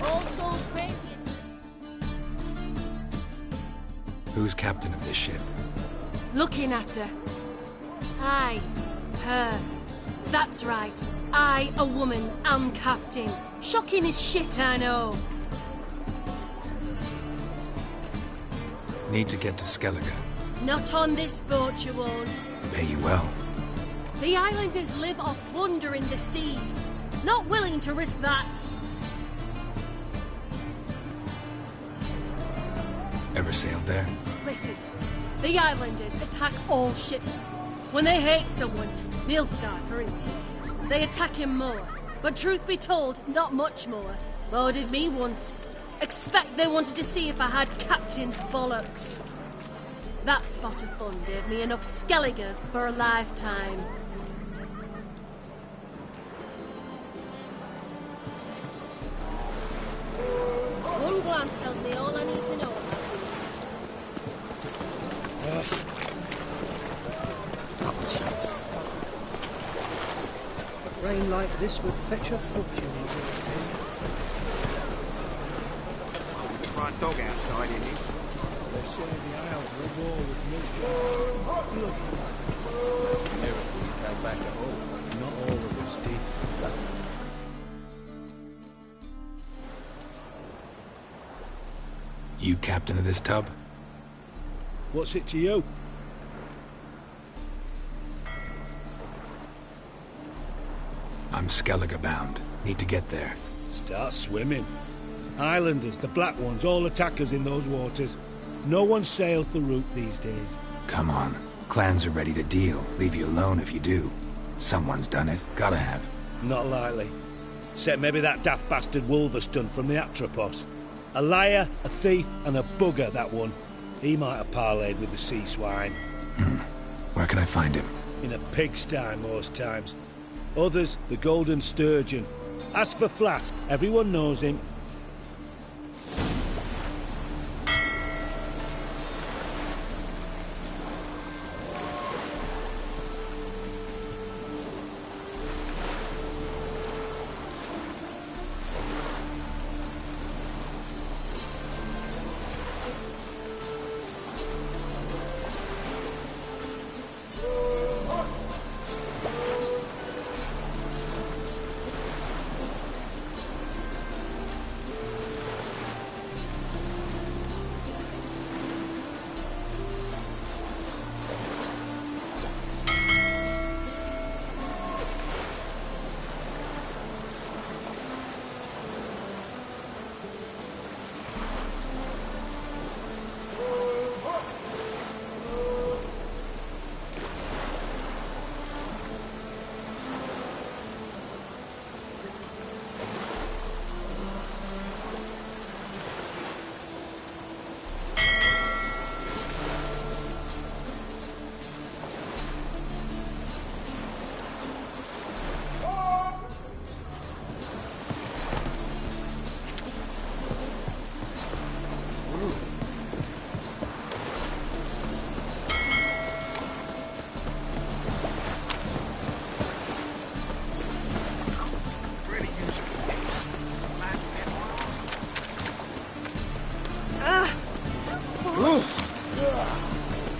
All souls crazy. Who's captain of this ship? Looking at her. I, her. That's right. I, a woman, am captain. Shocking as shit, I know. Need to get to Skellige. Not on this boat, you won't. Pay you well. The islanders live off plunder in the seas. Not willing to risk that. Ever sailed there? Listen, the islanders attack all ships. When they hate someone, Nilfgaard for instance, they attack him more. But truth be told, not much more. More did me once. Expect they wanted to see if I had captain's bollocks. That spot of fun gave me enough Skellige for a lifetime. One glance tells me all I need to know about you. Double shots. Rain like this would fetch a fortune. Front dog outside in this. They say the Isles were at war with Nilfgaard. Look, it's a miracle you came back at all. Not all of us did. You captain of this tub? What's it to you? I'm Skellige bound. Need to get there. Start swimming. Islanders, the black ones, all attackers in those waters. No one sails the route these days. Come on. Clans are ready to deal. Leave you alone if you do. Someone's done it. Gotta have. Not likely. Except maybe that daft bastard Wolverston from the Atropos. A liar, a thief, and a bugger, that one. He might have parlayed with the sea swine. Where can I find him? In a pigsty most times. Others, the Golden Sturgeon. Ask for Flask. Everyone knows him.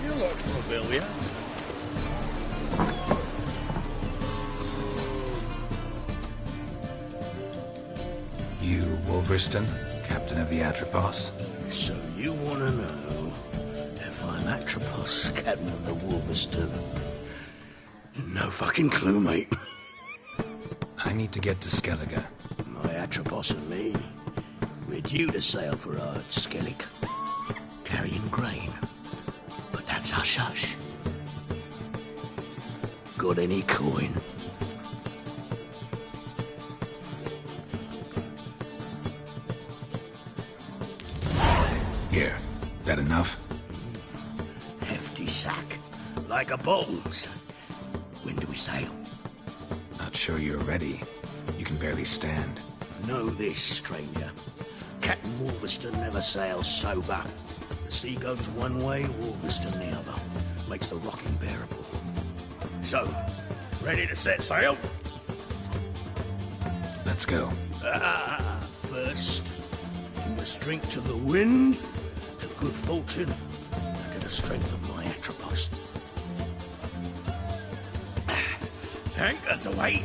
You look familiar. You, Wolverston, captain of the Atropos? So you want to know if I'm Atropos, captain of the Wolverston? No fucking clue, mate. I need to get to Skellige. My Atropos and me, we're due to sail for our Skellig, carrying grain. But that's hush-hush. Got any coin? Here. That enough? Hefty sack, like a bull's. When do we sail? Not sure you're ready. You can barely stand. Know this, stranger. Captain Wolverston never sails sober. The sea goes one way, Wolverston the other. Makes the rocking bearable. So, ready to set sail? Let's go. First, must drink to the wind, to good fortune, and to the strength of my Atropos. Anchors away.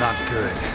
Not good.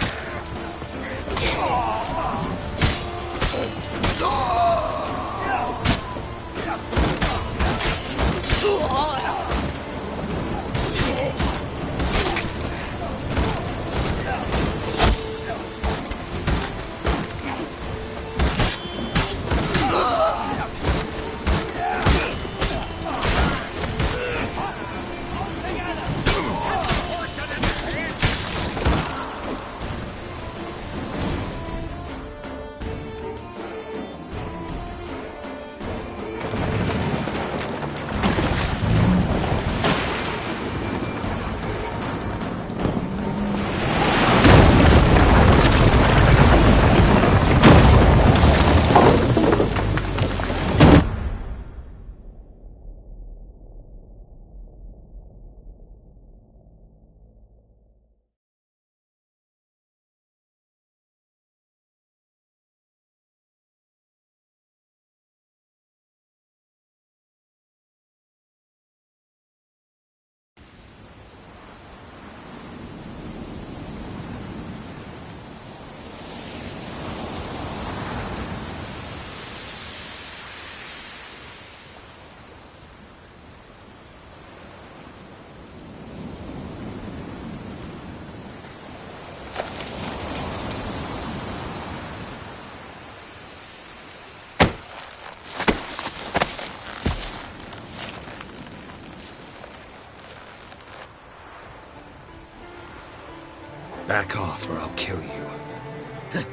Back off or I'll kill you.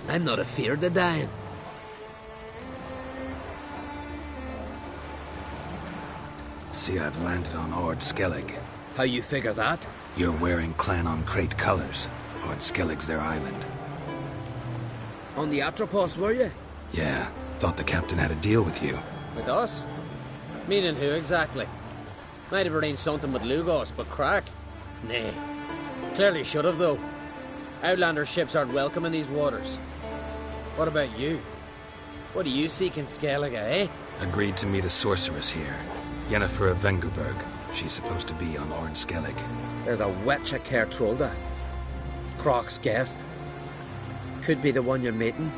I'm not afeard of dying. See, I've landed on Ord Skellig. How you figure that? You're wearing Clan on Crate colors. Ord Skellig's their island. On the Atropos, were you? Yeah, thought the captain had a deal with you. With us? Meaning who exactly? Might have arranged something with Lugos, but crack? Nay. Clearly should have, though. Outlander ships aren't welcome in these waters. What about you? What do you seek in Skellige, eh? Agreed to meet a sorceress here. Yennefer of Vengerberg. She's supposed to be on Ord Skellig. There's a Witcher3 Croc's guest. Could be the one you're meeting.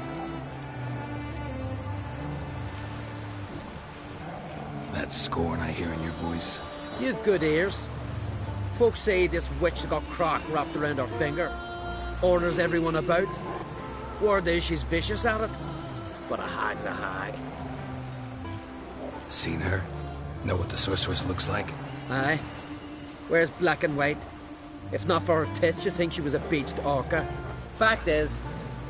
That scorn I hear in your voice. You've good ears. Folks say this witch got Croc wrapped around her finger. Orders everyone about. Word is she's vicious at it. But a hag's a hag. Seen her? Know what the sorceress looks like? Aye. Wears black and white. If not for her tits, you'd think she was a beached orca. Fact is,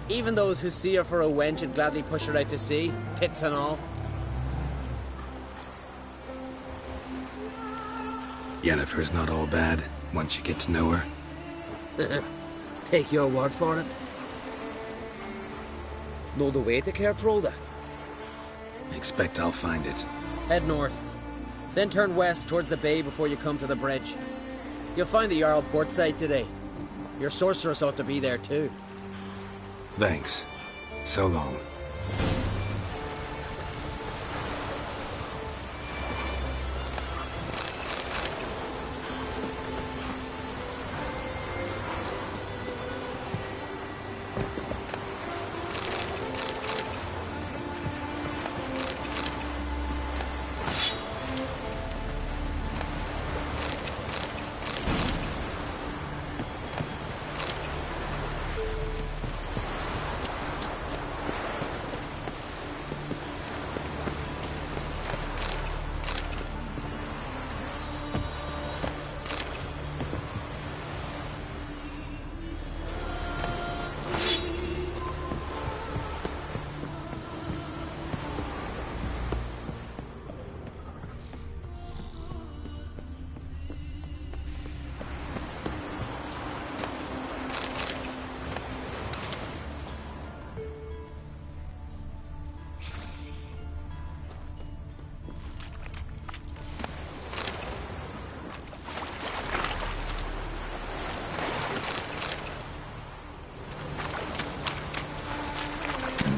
even those who see her for a wench would gladly push her out to sea, tits and all. Yennefer's not all bad, once you get to know her. Take your word for it. Know the way to Kertrolda? Expect I'll find it. Head north. Then turn west towards the bay before you come to the bridge. You'll find the Jarl port side today. Your sorceress ought to be there too. Thanks. So long.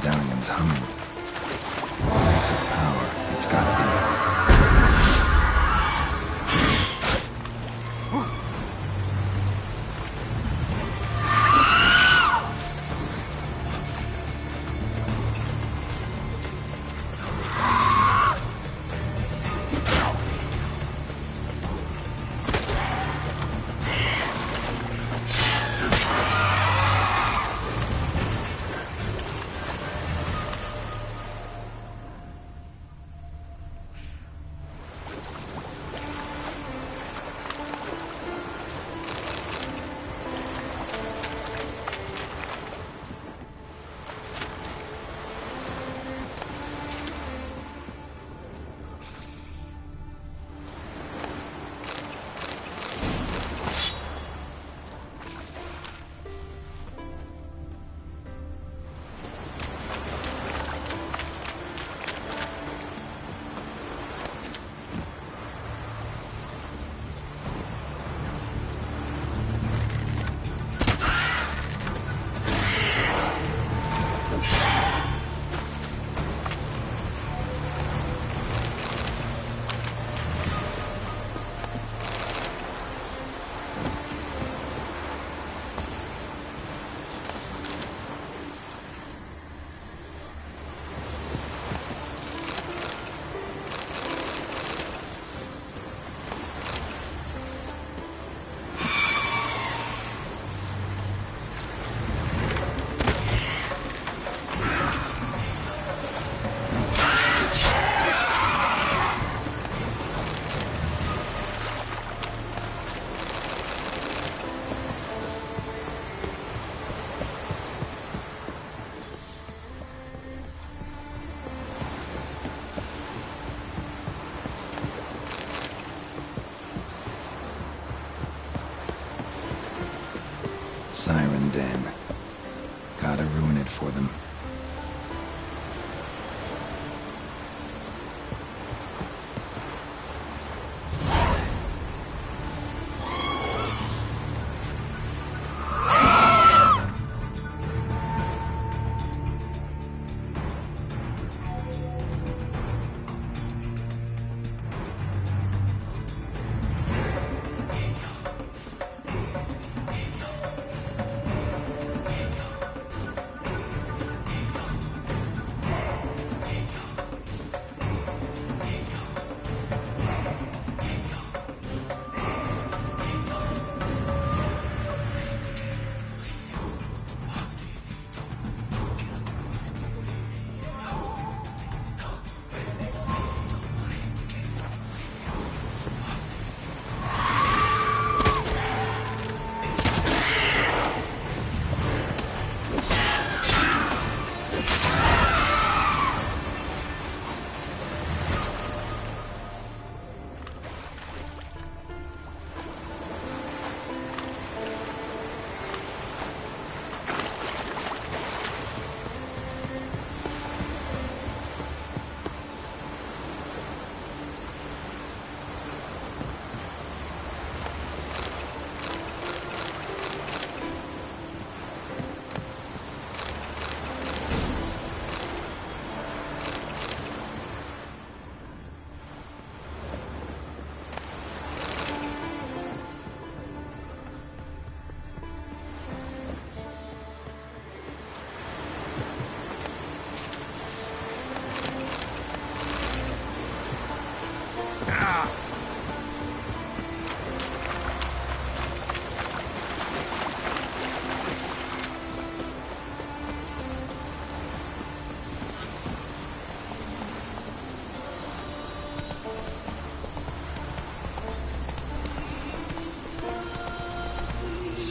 Medallion's humming. Massive power. It's gotta be. Siren Den. Gotta ruin it for them.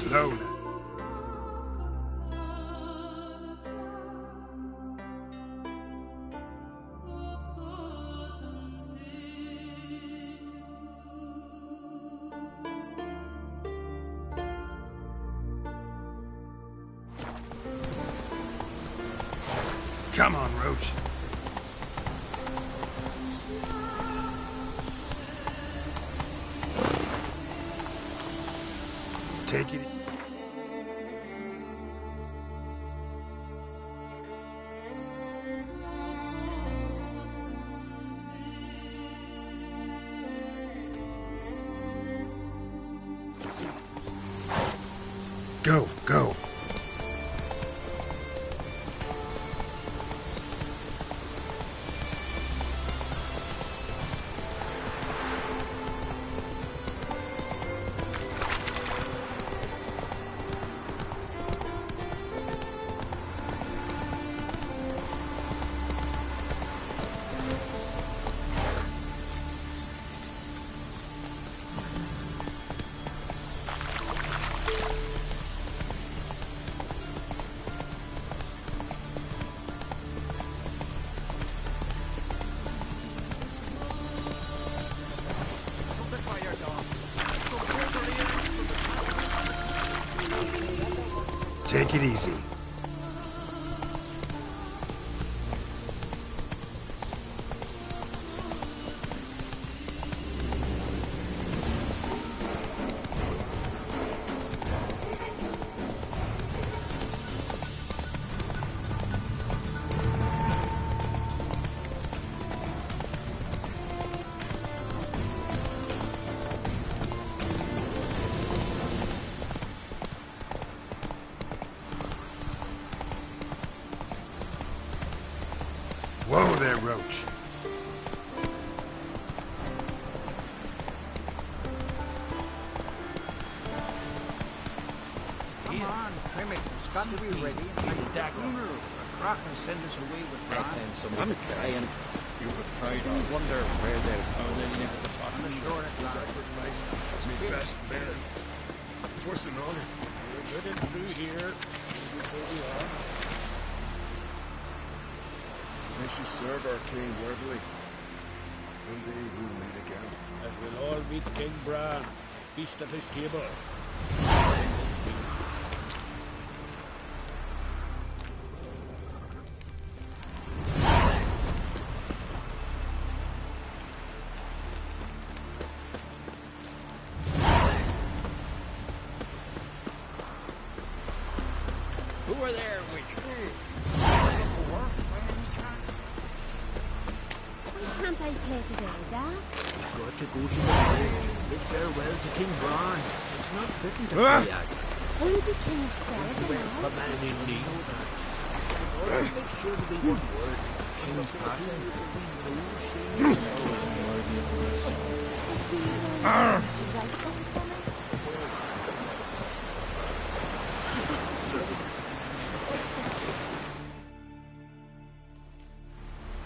Slow now. Come on, Roach. Take it. Go, go. Take it easy. Whoa there, Roach. Come on, trim it. It's got to be ready. And the funeral. A crock and send us away with Brian. I'm trying. You have tried I wonder where they're... Oh, then you have to talk I'm sure it's not. Sacrificed me best man. Twas an honor. We're good and true here. So we are. May she serve our king worthily. One day we'll meet again. As we'll all meet King Bran. Feast at his table. Who are there, Witcher? Why can't I play today, Dad? Got to go to the court. Bid farewell to King Bran. It's not fitting to play at. Who'll be King of Skellige Well, now? a man in need of that. Always make sure to be one word. King's passing. Wants to write something for me?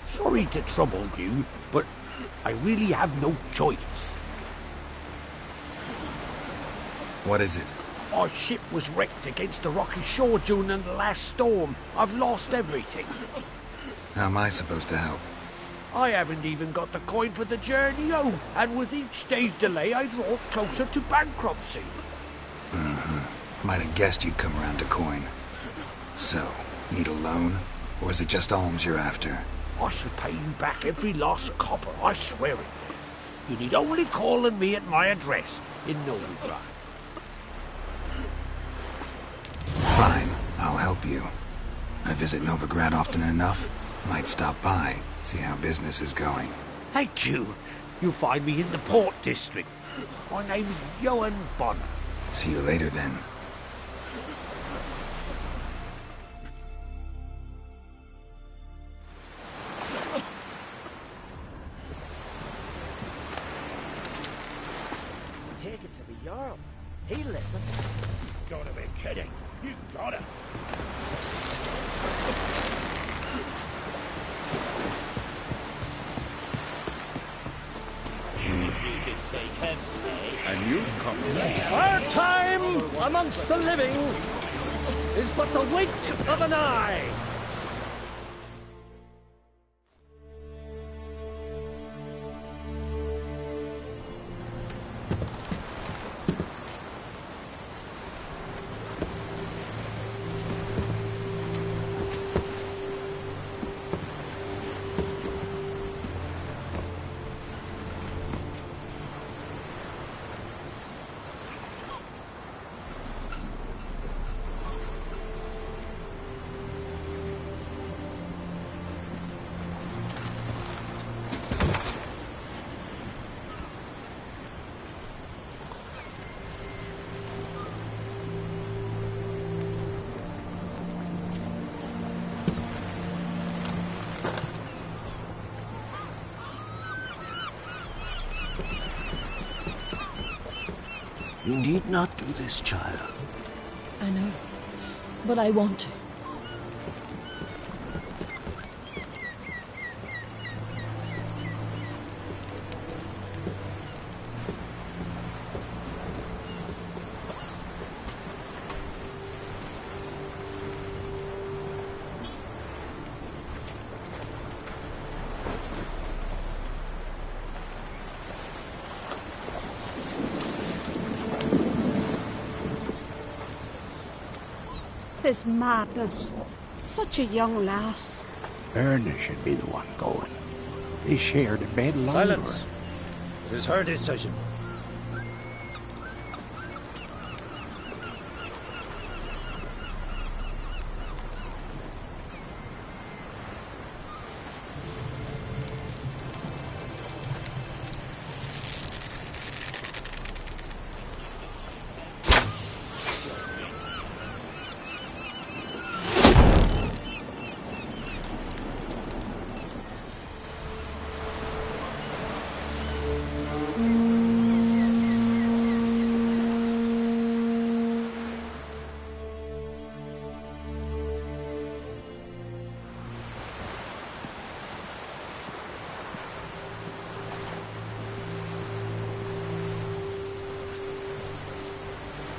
Sorry to trouble you, but I really have no choice. What is it? Our ship was wrecked against the rocky shore during the last storm. I've lost everything. How am I supposed to help? I haven't even got the coin for the journey home, and with each day's delay, I draw closer to bankruptcy. Might have guessed you'd come around to coin. So, need a loan? Or is it just alms you're after? I shall pay you back every last copper, I swear it. You need only call on me at my address in Novigrad. Fine, I'll help you. I visit Novigrad often enough. Might stop by, see how business is going. Thank you. You'll find me in the Port District. My name's Johan Bonner. See you later then. Take it to the Jarl. He'll listen. Gotta be kidding. You gotta. He did say And you've come back. Our time amongst the living is but the wink of an eye. You need not do this, child. I know, but I want to. Tis madness. Such a young lass. Erna should be the one going. They shared a bed longer. Silence. It is her decision.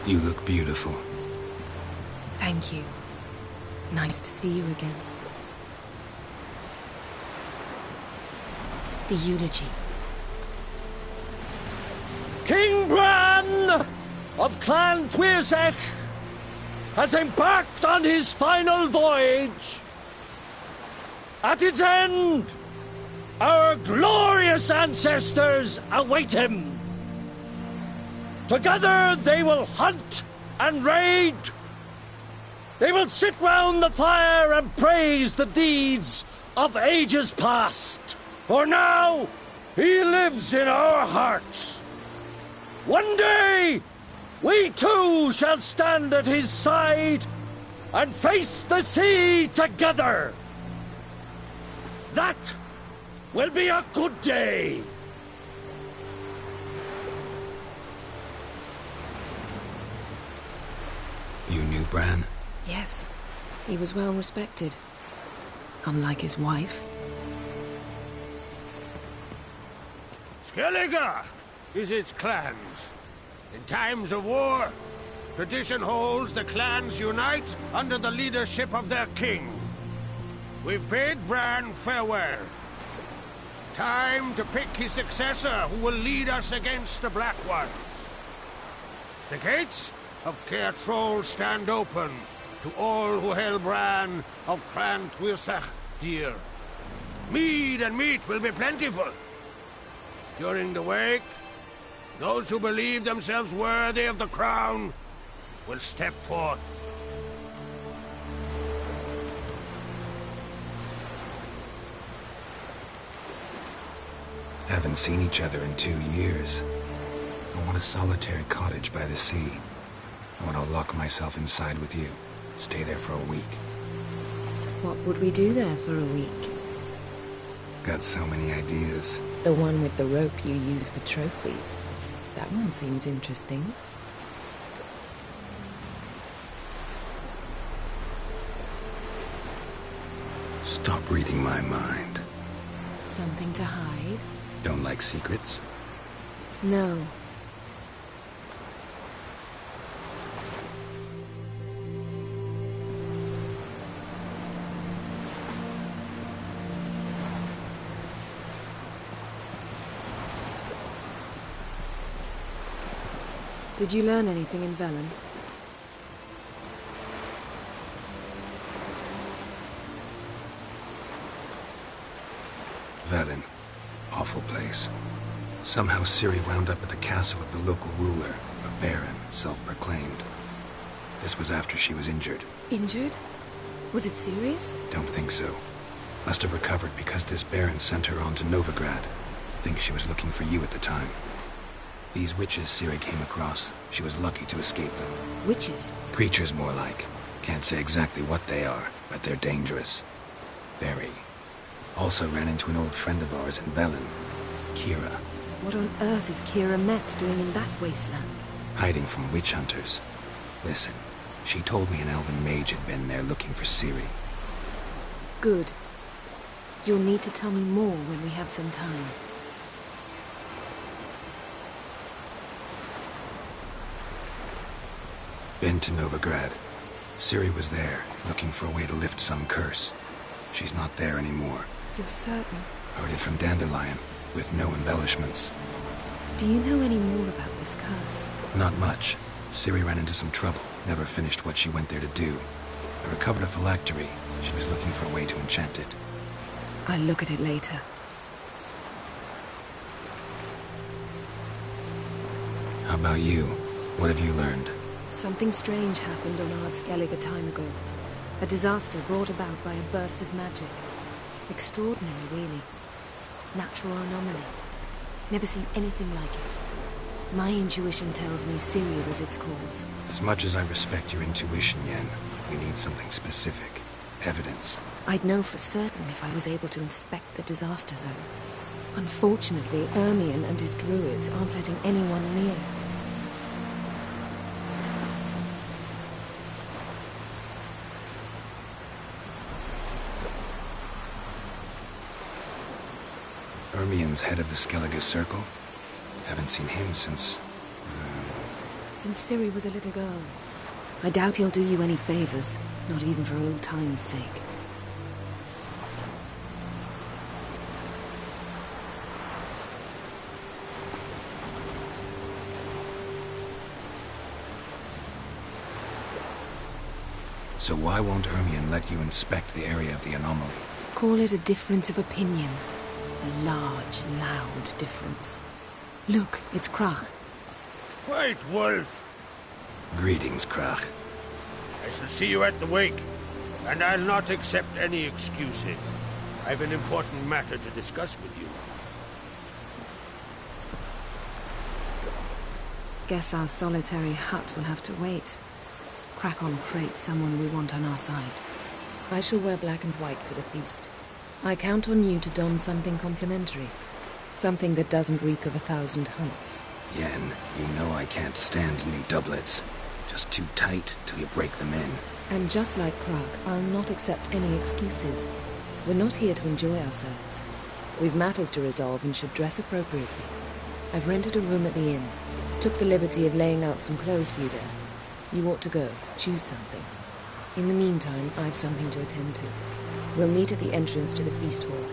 You look beautiful. Thank you. Nice to see you again. The eulogy. King Bran of Clan Tuirsech has embarked on his final voyage. At its end, our glorious ancestors await him. Together they will hunt and raid. They will sit round the fire and praise the deeds of ages past. For now, he lives in our hearts. One day, we too shall stand at his side and face the sea together. That will be a good day. You knew Bran? Yes, he was well respected. Unlike his wife. Skellige visits clans. In times of war, tradition holds the clans unite under the leadership of their king. We've bid Bran farewell. Time to pick his successor who will lead us against the Black Ones. The gates of Caer Troll stand open to all who held Bran of Clan Tuirsech dear. Mead and meat will be plentiful. During the wake, those who believe themselves worthy of the crown will step forth. Haven't seen each other in 2 years. I want a solitary cottage by the sea. I want to lock myself inside with you. Stay there for a week. What would we do there for a week? Got so many ideas. The one with the rope you use for trophies. That one seems interesting. Stop reading my mind. Something to hide? Don't like secrets? No. Did you learn anything in Velen? Velen. Awful place. Somehow Ciri wound up at the castle of the local ruler, a baron, self-proclaimed. This was after she was injured. Injured? Was it serious? Don't think so. Must have recovered because this baron sent her on to Novigrad. Think she was looking for you at the time. These witches Ciri came across, she was lucky to escape them. Witches? Creatures, more like. Can't say exactly what they are, but they're dangerous. Very. Also ran into an old friend of ours in Velen, Kira. What on earth is Kira Metz doing in that wasteland? Hiding from witch hunters. Listen, she told me an elven mage had been there looking for Ciri. Good. You'll need to tell me more when we have some time. Been to Novigrad. Ciri was there, looking for a way to lift some curse. She's not there anymore. You're certain? Heard it from Dandelion, with no embellishments. Do you know any more about this curse? Not much. Ciri ran into some trouble, never finished what she went there to do. I recovered a phylactery. She was looking for a way to enchant it. I'll look at it later. How about you? What have you learned? Something strange happened on Ardskellig a time ago. A disaster brought about by a burst of magic. Extraordinary, really. Natural anomaly. Never seen anything like it. My intuition tells me Ciri was its cause. As much as I respect your intuition, Yen, we need something specific. Evidence. I'd know for certain if I was able to inspect the disaster zone. Unfortunately, Ermion and his druids aren't letting anyone near. Ermion's head of the Skellige Circle? Haven't seen him since... Since Ciri was a little girl. I doubt he'll do you any favors, not even for old time's sake. So why won't Ermion let you inspect the area of the anomaly? Call it a difference of opinion. A large, loud difference. Look, it's Krach. White Wolf! Greetings, Krach. I shall see you at the wake, and I'll not accept any excuses. I've an important matter to discuss with you. Guess our solitary hut will have to wait. Crack on crate's someone we want on our side. I shall wear black and white for the feast. I count on you to don something complimentary. Something that doesn't reek of 1,000 hunts. Yen, you know I can't stand new doublets. Just too tight till you break them in. And just like Krag, I'll not accept any excuses. We're not here to enjoy ourselves. We've matters to resolve and should dress appropriately. I've rented a room at the inn. Took the liberty of laying out some clothes for you there. You ought to go. Choose something. In the meantime, I've something to attend to. We'll meet at the entrance to the feast hall.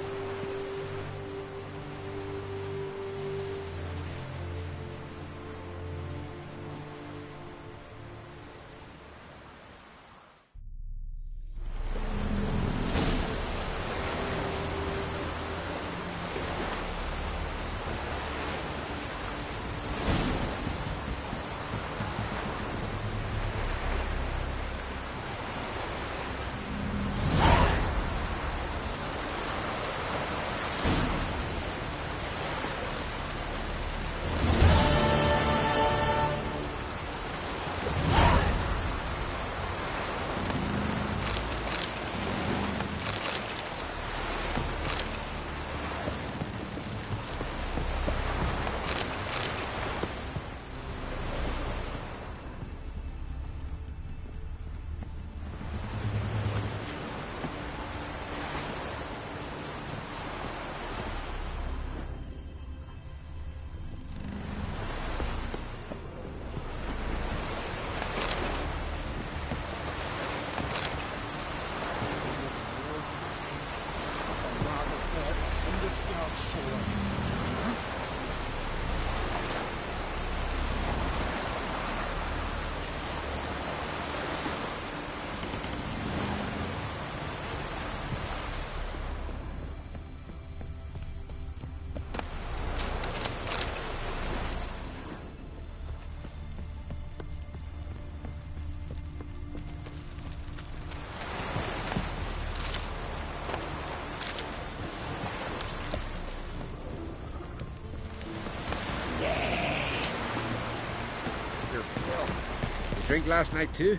Witcher. Well, you drink last night too?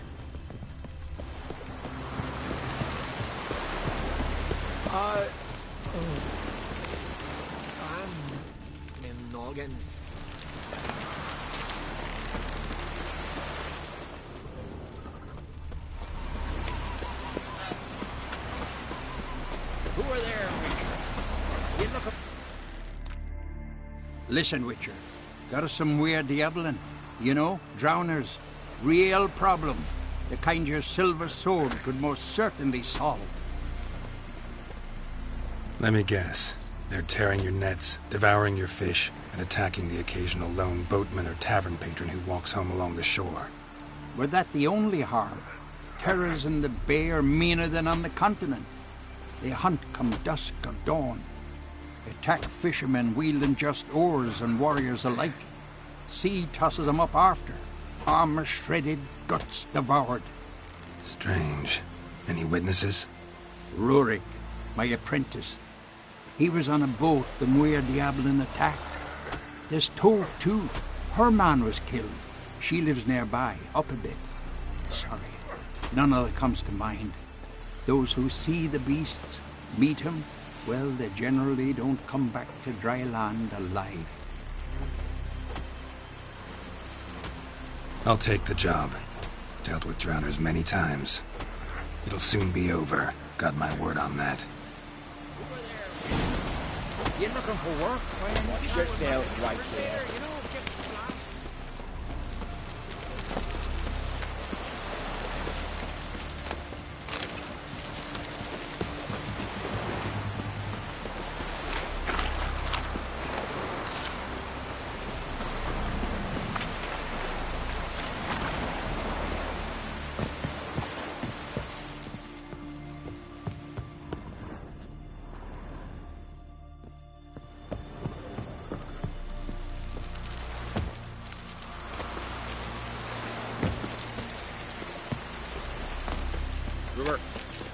I'm in noggins. Who are there, Witcher? You look up. Listen, Witcher. Got us some weird diabling. You know, drowners. Real problem. The kind your silver sword could most certainly solve. Let me guess. They're tearing your nets, devouring your fish, and attacking the occasional lone boatman or tavern patron who walks home along the shore. Were that the only harm? Terrors in the bay are meaner than on the continent. They hunt come dusk or dawn. Attack fishermen wielding just oars and warriors alike. Sea tosses them up after. Armor shredded, guts devoured. Strange. Any witnesses? Rurik, my apprentice. He was on a boat the Muir Diablin attacked. There's Tove, too. Her man was killed. She lives nearby, up a bit. Sorry, none of it comes to mind. Those who see the beasts, meet him, well, they generally don't come back to dry land alive. I'll take the job. Dealt with drowners many times. It'll soon be over. Got my word on that. You looking for work? Watch yourself right there.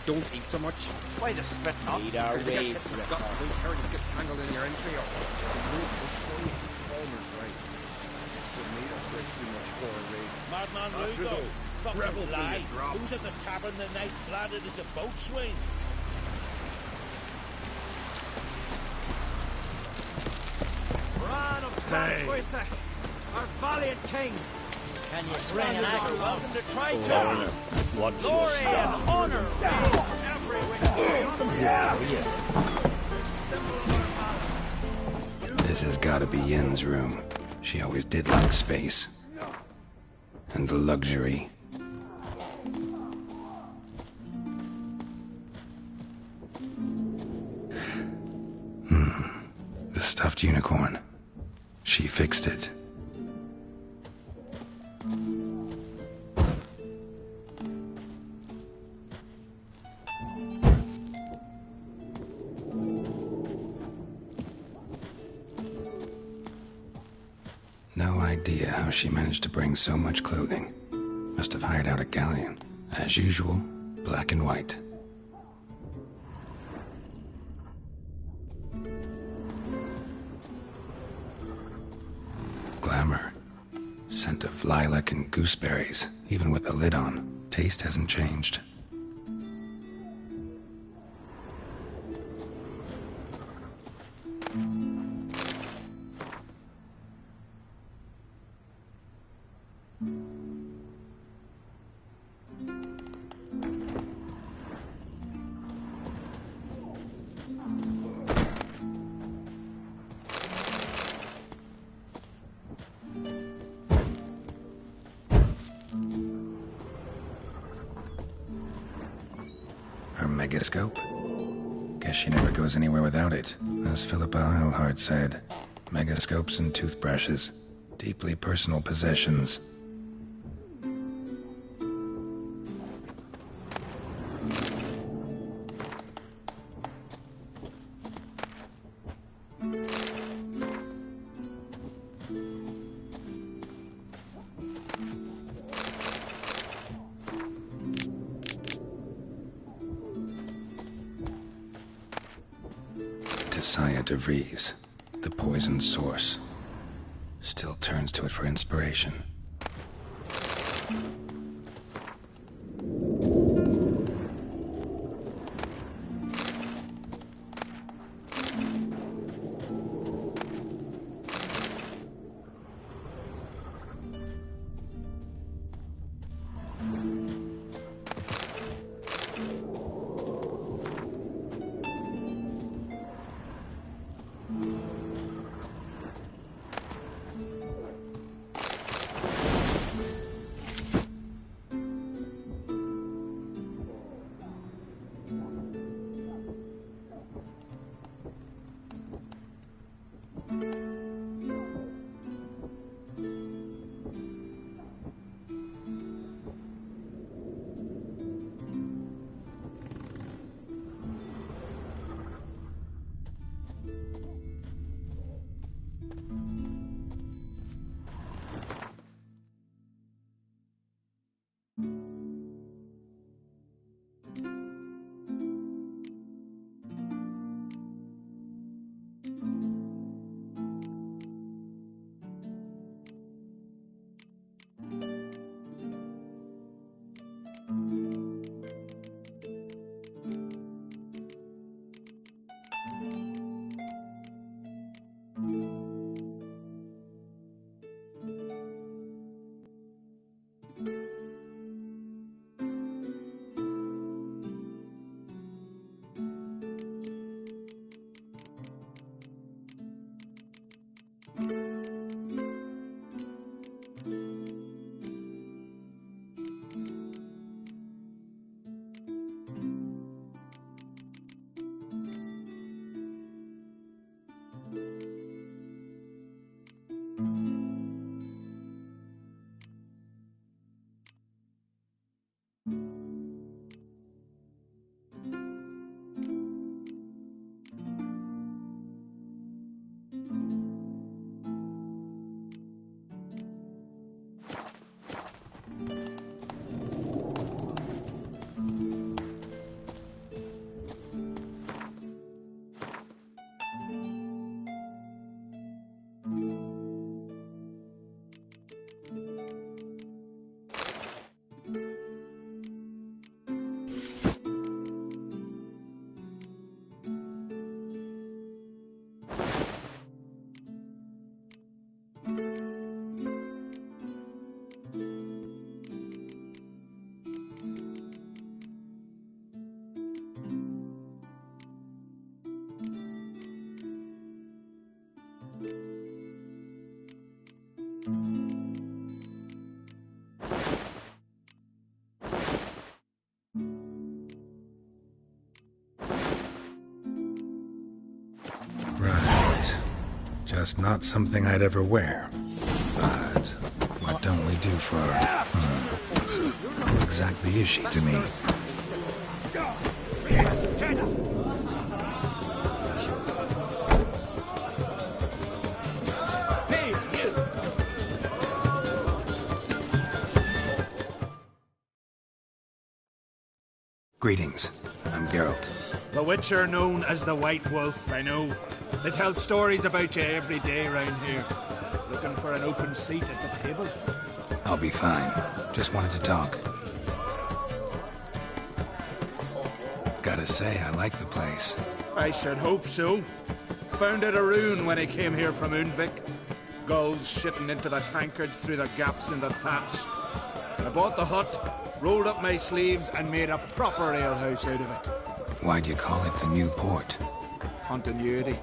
Don't eat so much. Why the spit not? Need our ways to These herders get tangled in your entry or something. Palmer's right. Shouldn't eat or drink too much for a raid. Madman Lugo, fucking lie. Who's at the tavern the night planted as a boatswain? Bran of Cartwissac, our valiant king. Can you swing an axe? Welcome to Triton. What's Glory your and style? honor reign every which This has gotta be Yen's room. She always did like space. And luxury. The stuffed unicorn. She fixed it. No idea how she managed to bring so much clothing. Must have hired out a galleon. As usual, black and white. Glamour. Scent of lilac and gooseberries, even with the lid on. Taste hasn't changed. Her megascope? Guess she never goes anywhere without it. As Philippa Eilhart said, megascopes and toothbrushes, deeply personal possessions. Saya de Vries, the poisoned source, still turns to it for inspiration. Right. Just not something I'd ever wear. But what don't we do for... Who exactly is she to me? Greetings. I'm Geralt. The Witcher known as the White Wolf, I know. They tell stories about you every day around here. Looking for an open seat at the table? I'll be fine. Just wanted to talk. Gotta say, I like the place. I should hope so. Found it a ruin when I came here from Undvik. Gulls shitting into the tankards through the gaps in the thatch. I bought the hut, rolled up my sleeves, and made a proper alehouse out of it. Why'd you call it the New Port? Continuity.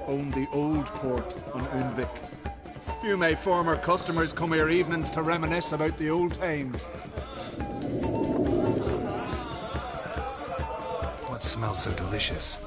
Owned the old port on Undvik. Few of my former customers come here evenings to reminisce about the old times. What smells so delicious?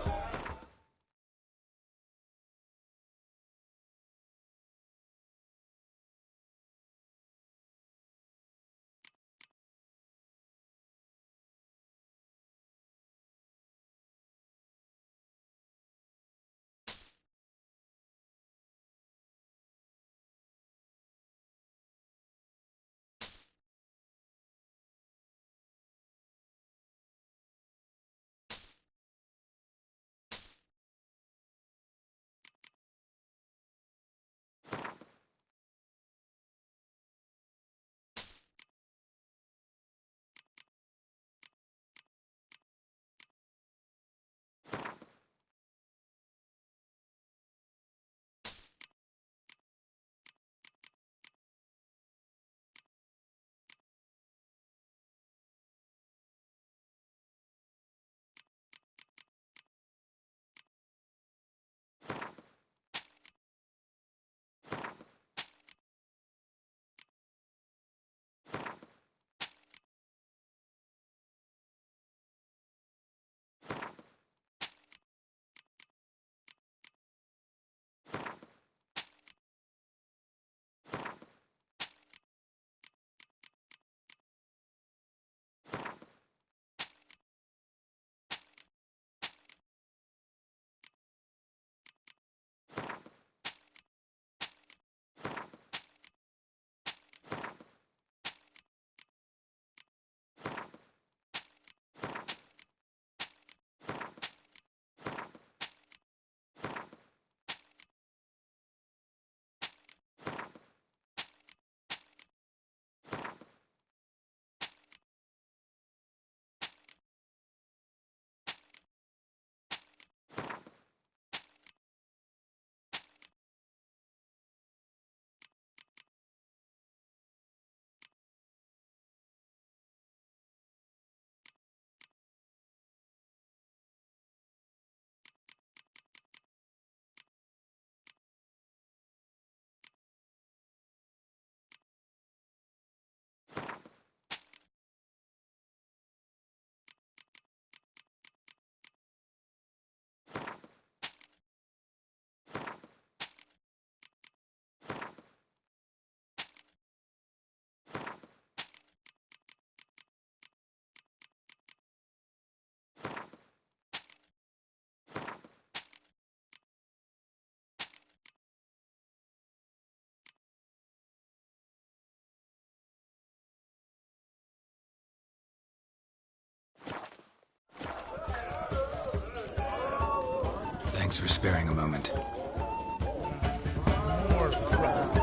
for sparing a moment. More crap.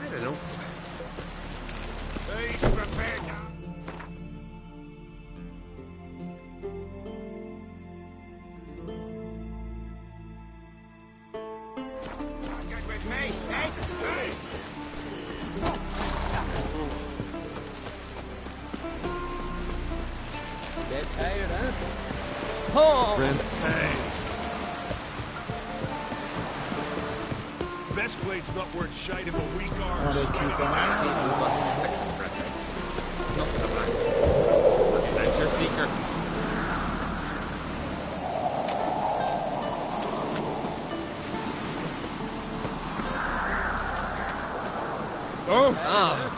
I don't know. He's prepared now. Get with me, eh? Hey! Get tired, huh? Oh! Friend. Hey! Best blade's not worth shite of a weak arm. See who was fixing for a thing. Not with a black. Adventure seeker. Oh! Ah!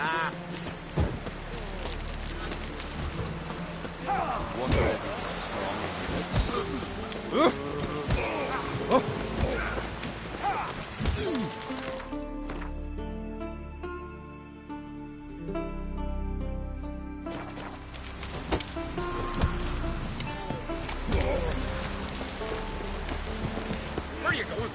Ah! Wonder if he's as strong as he looks. Where are you going?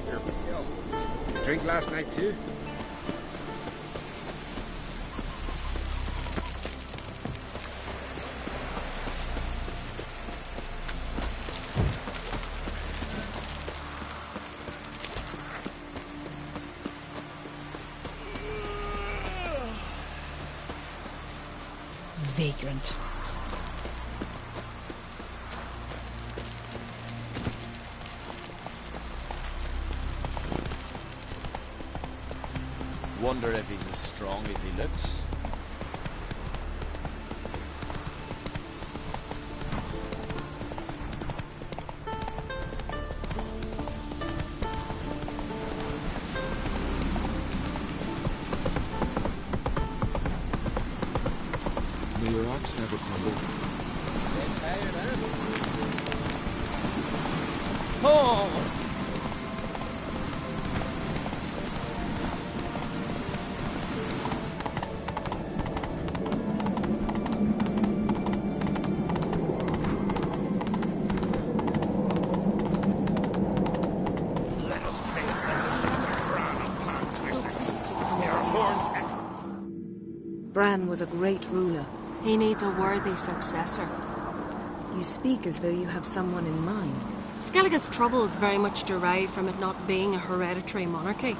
Here we go. You drink last night too? Vagrant. Wonder if he's as strong as he looks. May your ox never crumble. Get tired, huh? Oh! Let us pay the crown of Clan Twisting. Their horns echo. Bran was a great ruler. He needs a worthy successor. You speak as though you have someone in mind. Skellige's troubles very much derive from it not being a hereditary monarchy.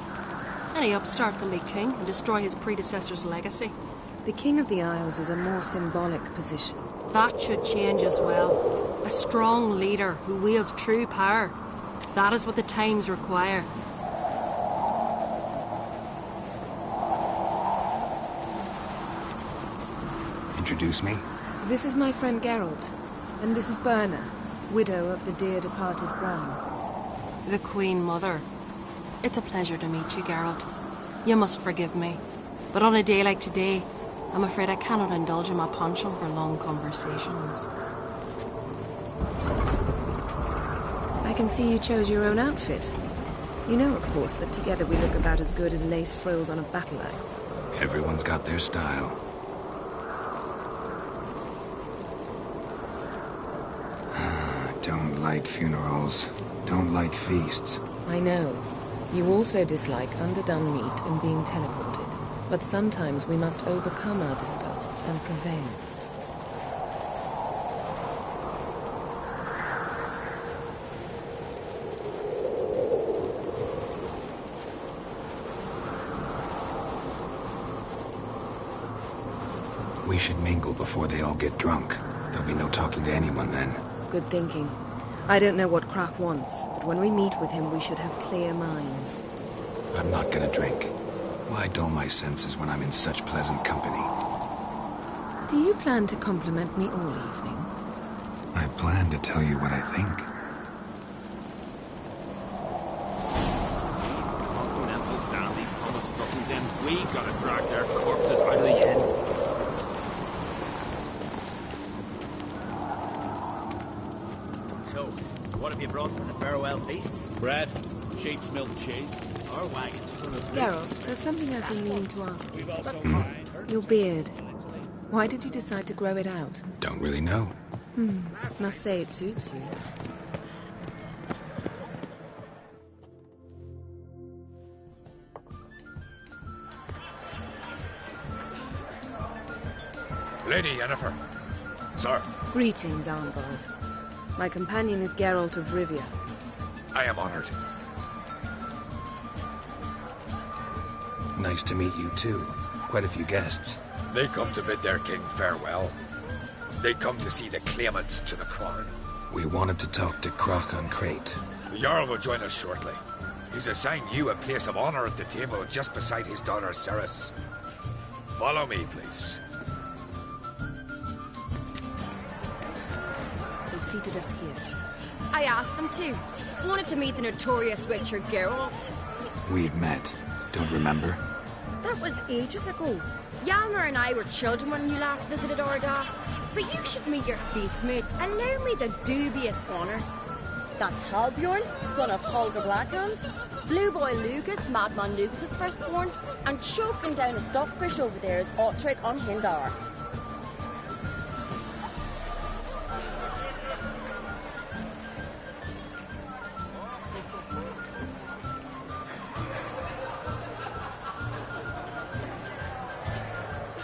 Any upstart can be king and destroy his predecessor's legacy. The King of the Isles is a more symbolic position. That should change as well. A strong leader who wields true power. That is what the times require. Introduce me? This is my friend Geralt, and this is Berna, widow of the dear departed Bran. The Queen Mother. It's a pleasure to meet you, Geralt. You must forgive me. But on a day like today, I'm afraid I cannot indulge in my penchant for long conversations. I can see you chose your own outfit. You know, of course, that together we look about as good as lace frills on a battle axe. Everyone's got their style. Don't like funerals. Don't like feasts. I know. You also dislike underdone meat and being teleported. But sometimes we must overcome our disgusts and prevail. We should mingle before they all get drunk. There'll be no talking to anyone then. Good thinking. I don't know what Krach wants, but when we meet with him, we should have clear minds. I'm not gonna drink. Why dull my senses when I'm in such pleasant company? Do you plan to compliment me all evening? I plan to tell you what I think. These continental dandies come a struggling, then we gotta drag their corpses out of the inn. So, what have you brought for the farewell feast? Bread, sheep's milk cheese. Our wagon's full of... Geralt, there's something I've been meaning to ask you. We've also Your beard. Why did you decide to grow it out? Don't really know. Must say it suits you. Lady Yennefer. Sir. Greetings, Arnvald. My companion is Geralt of Rivia. I am honored. Nice to meet you too. Quite a few guests. They come to bid their king farewell. They come to see the claimants to the crown. We wanted to talk to Krach on Crate. The Jarl will join us shortly. He's assigned you a place of honor at the table just beside his daughter Ceres. Follow me, please. They've seated us here. I asked them to. Wanted to meet the notorious Witcher Geralt. We've met. Don't remember? That was ages ago. Hjalmar and I were children when you last visited Orda. But you should meet your feast mates. Allow me the dubious honor. That's Halbjorn, son of Holger Blackhand. Blue Boy Lugas, Madman Lugas' firstborn. And choking down a stockfish over there is Otric on Hindar.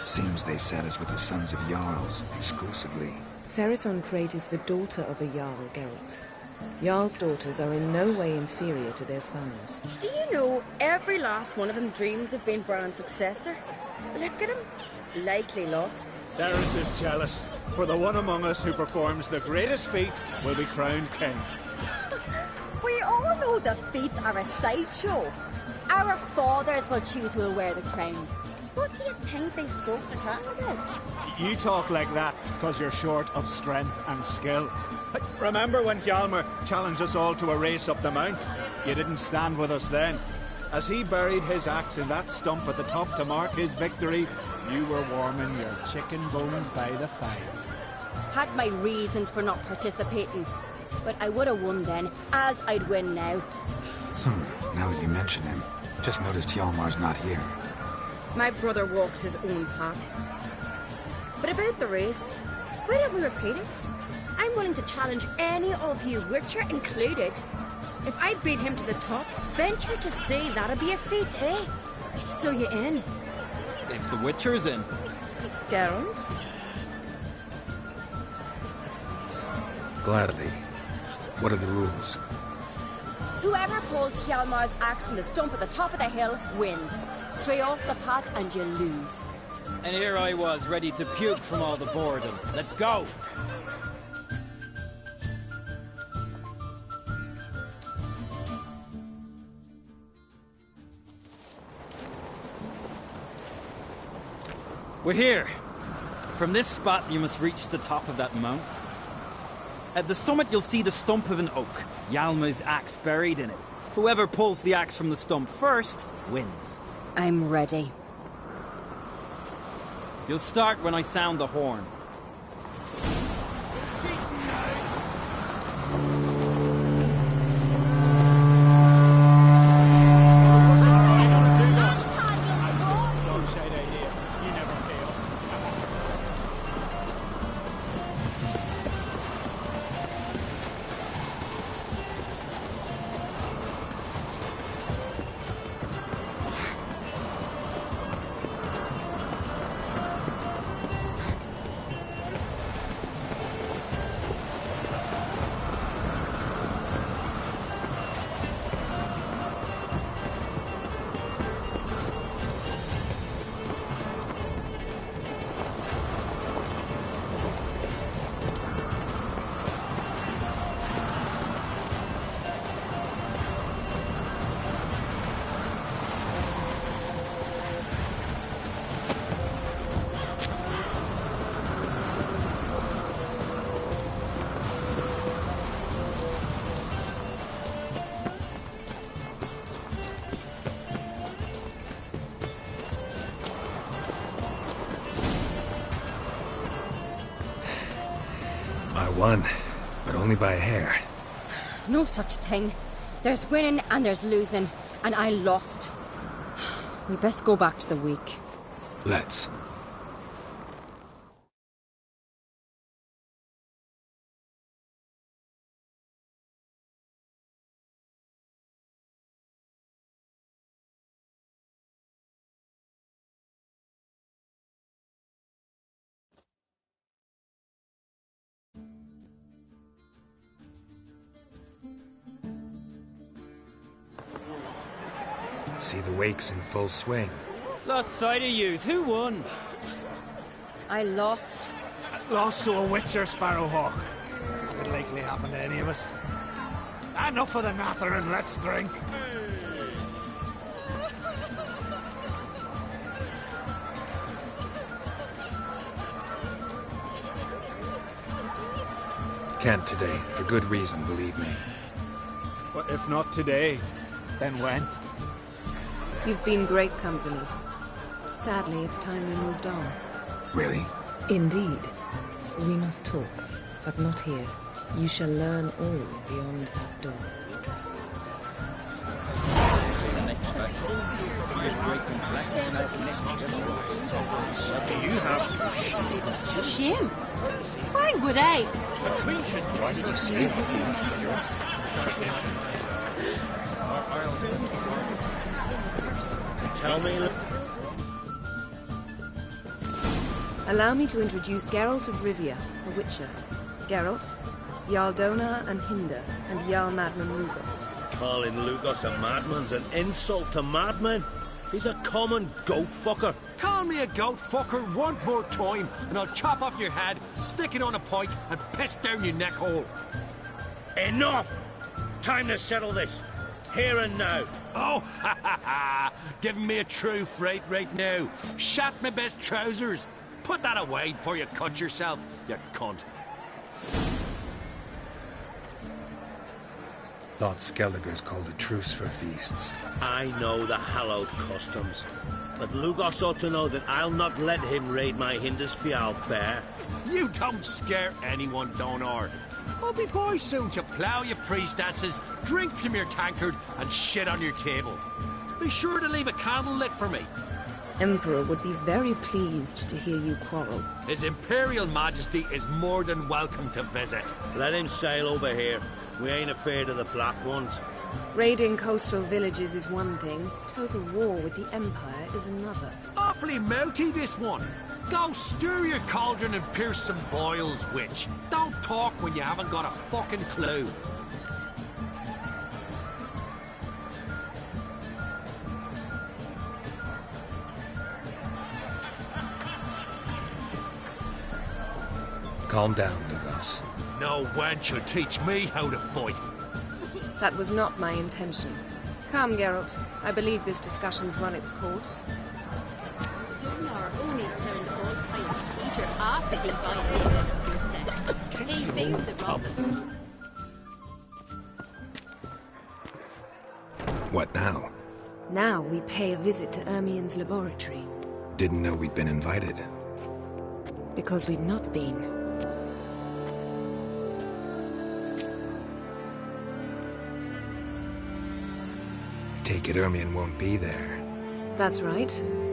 Seems they set us with the sons of Jarls, exclusively. Ceres on Crate is the daughter of a Jarl, Geralt. Jarl's daughters are in no way inferior to their sons. Do you know every last one of them dreams of being Bran's successor? Look at him. Likely lot. Ceres is jealous, for the one among us who performs the greatest feat will be crowned king. We all know the feet are a sideshow. Our fathers will choose who will wear the crown. What do you think they spoke to Krach about? You talk like that because you're short of strength and skill. Remember when Hjalmar challenged us all to a race up the mount? You didn't stand with us then. As he buried his axe in that stump at the top to mark his victory, you were warming your chicken bones by the fire. Had my reasons for not participating, but I would have won then, as I'd win now. Now that you mention him, just noticed Hjalmar's not here. My brother walks his own paths. But about the race, why don't we repeat it? I'm willing to challenge any of you, Witcher included. If I beat him to the top, venture to say that'd be a feat, eh? So you in? If the Witcher's in. Geralt? Gladly. What are the rules? Whoever pulls Hjalmar's axe from the stump at the top of the hill wins. Stray off the path and you lose. And here I was, ready to puke from all the boredom. Let's go! We're here. From this spot, you must reach the top of that mount. At the summit, you'll see the stump of an oak, Hjalmar's axe buried in it. Whoever pulls the axe from the stump first wins. I'm ready. You'll start when I sound the horn. I won, but only by a hair. No such thing. There's winning and there's losing, and I lost. We best go back to the week. Let's. See the wakes in full swing. Lost sight of yous. Who won? I lost. Lost to a Witcher, Sparrowhawk. Could likely happen to any of us. Enough of the nattering, let's drink. Can't today, for good reason, believe me. But if not today, then when? You've been great company. Sadly, it's time we moved on. Really? Indeed. We must talk, but not here. You shall learn all beyond that door. Do you have Shame? Why would I? the Queen should join you? Tell me. Allow me to introduce Geralt of Rivia, a Witcher. Geralt, Jarl Dona and Hinder, and Jarl Madman Lugos. Calling Lugos a madman's an insult to madmen. He's a common goat fucker. Call me a goat fucker one more time, and I'll chop off your head, stick it on a pike, and piss down your neck hole. Enough! Time to settle this. Here and now. Oh, ha ha ha! Giving me a true fright right now. Shat my best trousers. Put that away before you cut yourself, you cunt. Thought Skelliger's called a truce for feasts. I know the hallowed customs. But Lugos ought to know that I'll not let him raid my Hindisfial bear. You don't scare anyone, Donar. I'll be boy soon to plough your priestesses, drink from your tankard, and shit on your table. Be sure to leave a candle lit for me. Emperor would be very pleased to hear you quarrel. His Imperial Majesty is more than welcome to visit. Let him sail over here. We ain't afraid of the Black Ones. Raiding coastal villages is one thing. Total war with the Empire is another. Awfully melty, this one. Go stir your cauldron and pierce some boils, witch. Don't talk when you haven't got a fucking clue. Calm down, Lugos. No wench will teach me how to fight. That was not my intention. Come, Geralt. I believe this discussion's run its course. Donar only turned old pious Peter after he violated a priestess. He found the robin. What now? Now we pay a visit to Ermien's laboratory. Didn't know we'd been invited. Because we've not been. Take it Ermien won't be there. That's right.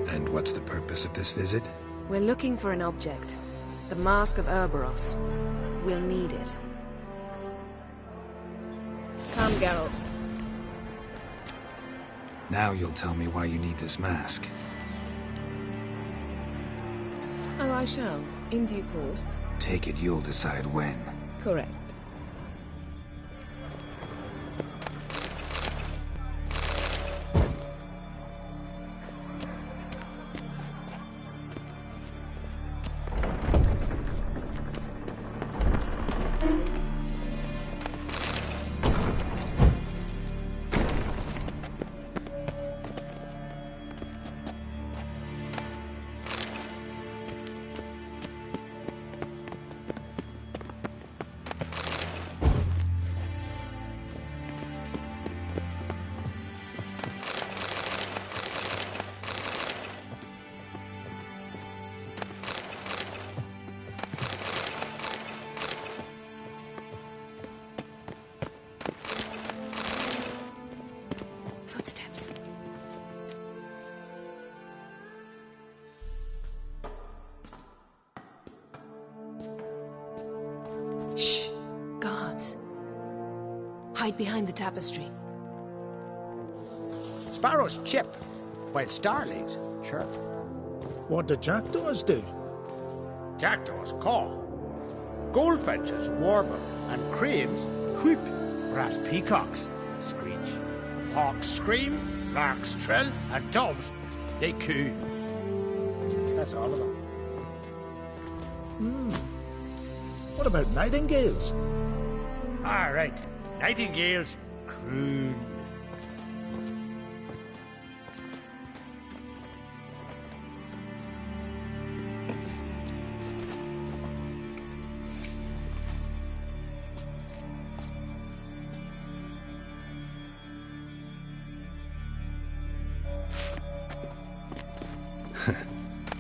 And what's the purpose of this visit? We're looking for an object. The Mask of Urboros. We'll need it. Come, Geralt. Now you'll tell me why you need this mask. Oh, I shall. In due course. Take it you'll decide when. Correct. Shh. Guards. Hide behind the tapestry. Sparrows chip, while starlings chirp. What do jackdaws do? Jackdaws caw. Goldfinches warble, and cranes whoop, whereas peacocks screech. Hawks scream, larks trill, and doves, they coo. That's all of them. What about nightingales? All right, nightingales croon.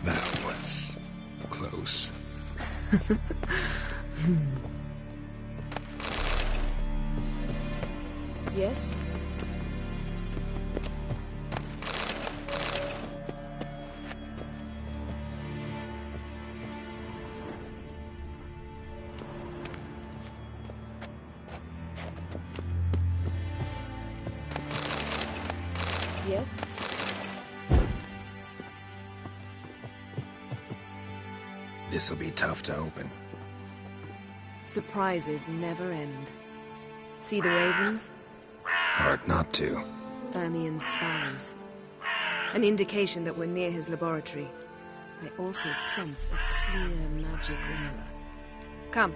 That was close. Yes? Yes? This'll be tough to open. Surprises never end. See the ravens? Hard not to. Ermian's spies. An indication that we're near his laboratory. I also sense a clear magic aura. Come,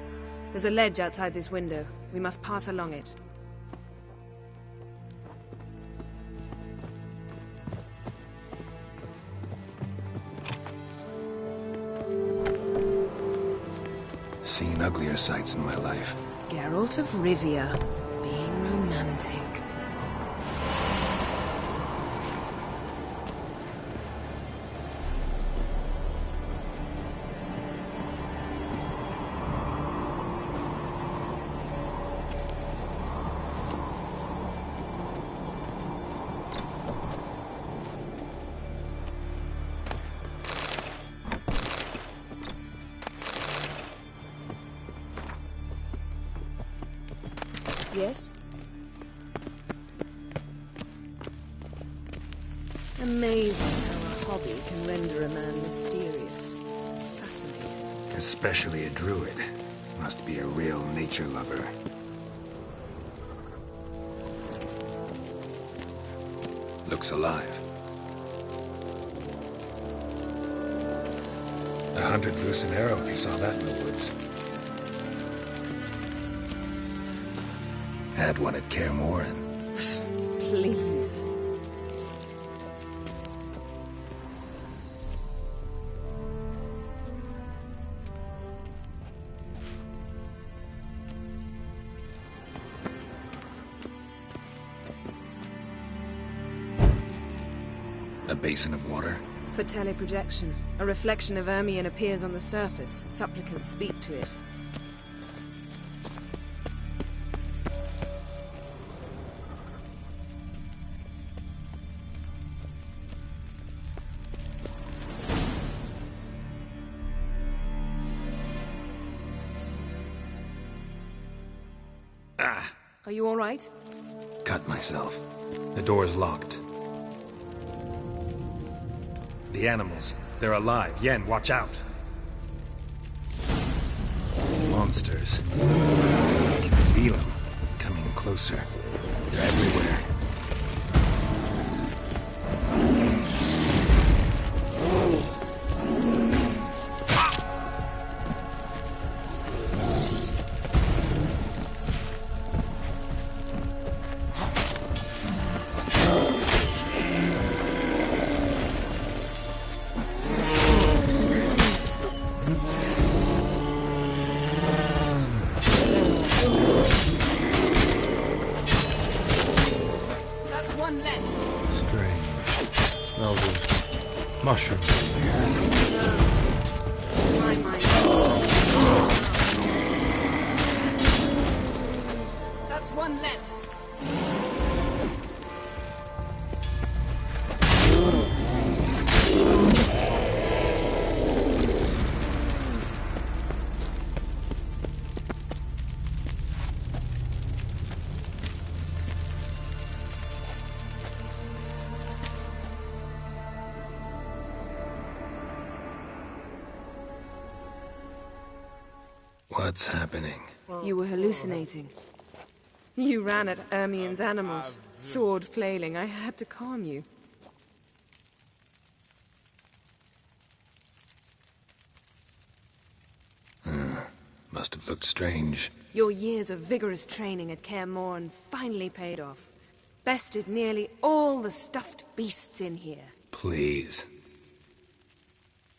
there's a ledge outside this window. We must pass along it. Seen uglier sights in my life. Geralt of Rivia, being romantic. Yes? Amazing how a hobby can render a man mysterious. Fascinating. Especially a druid. Must be a real nature lover. Looks alive. A hunter'd loose an arrow if he saw that in the woods. Had one at Kaer Morhen. Please. A basin of water? For teleprojection. A reflection of Ermion appears on the surface. Supplicants speak to it. Are you all right? Cut myself. The door's locked. The animals. They're alive. Yen, watch out. Monsters. I can feel them. Coming closer. They're everywhere. Mushrooms in here. My mind. That's one less. What's happening? You were hallucinating. You ran at Ermien's animals, sword flailing. I had to calm you. Must have looked strange. Your years of vigorous training at Kaer Morhen finally paid off. Bested nearly all the stuffed beasts in here. Please.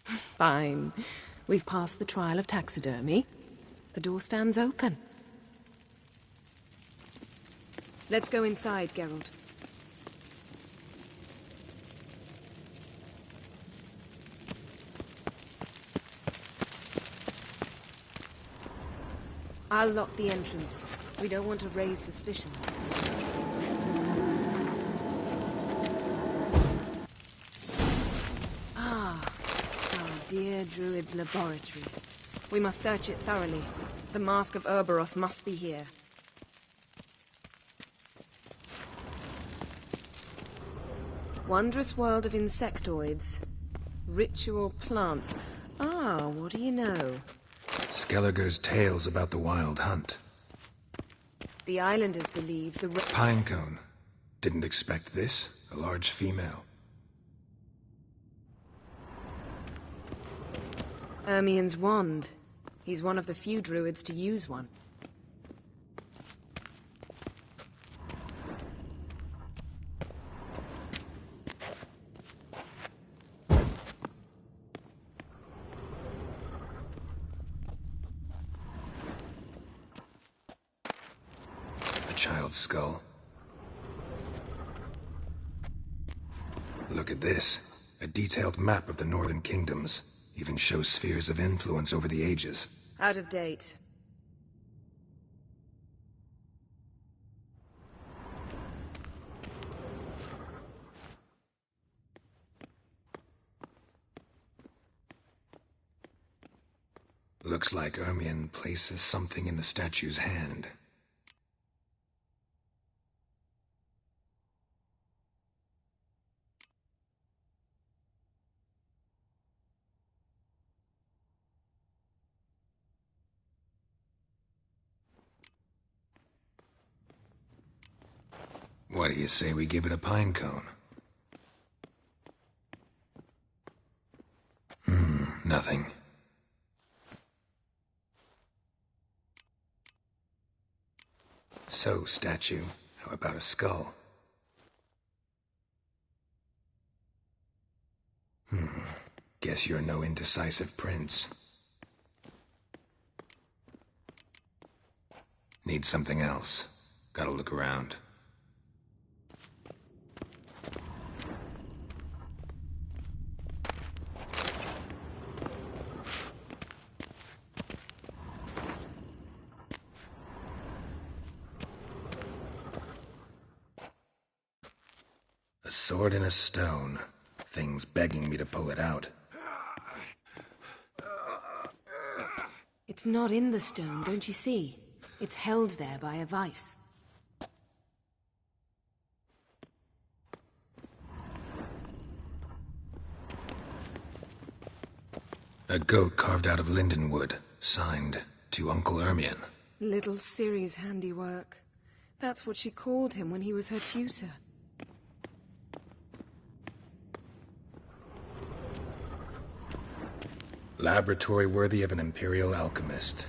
Fine. We've passed the trial of taxidermy. The door stands open. Let's go inside, Geralt. I'll lock the entrance. We don't want to raise suspicions. Ah, our dear Druid's laboratory. We must search it thoroughly. The Mask of Ouroboros must be here. Wondrous world of insectoids. Ritual plants. Ah, what do you know? Skelliger's tales about the Wild Hunt. The islanders believe the Pinecone. Didn't expect this. A large female. Ermien's wand. He's one of the few druids to use one. A child's skull. Look at this. A detailed map of the Northern Kingdoms. Even shows spheres of influence over the ages. Out of date. Looks like Ermien places something in the statue's hand. What do you say we give it a pine cone? Nothing. So, statue, how about a skull? Guess you're no indecisive prince. Need something else. Gotta look around. A sword and a stone. Thing's begging me to pull it out. It's not in the stone, don't you see? It's held there by a vice. A goat carved out of linden wood, signed to Uncle Ermien. Little Ciri's handiwork. That's what she called him when he was her tutor. Laboratory worthy of an imperial alchemist.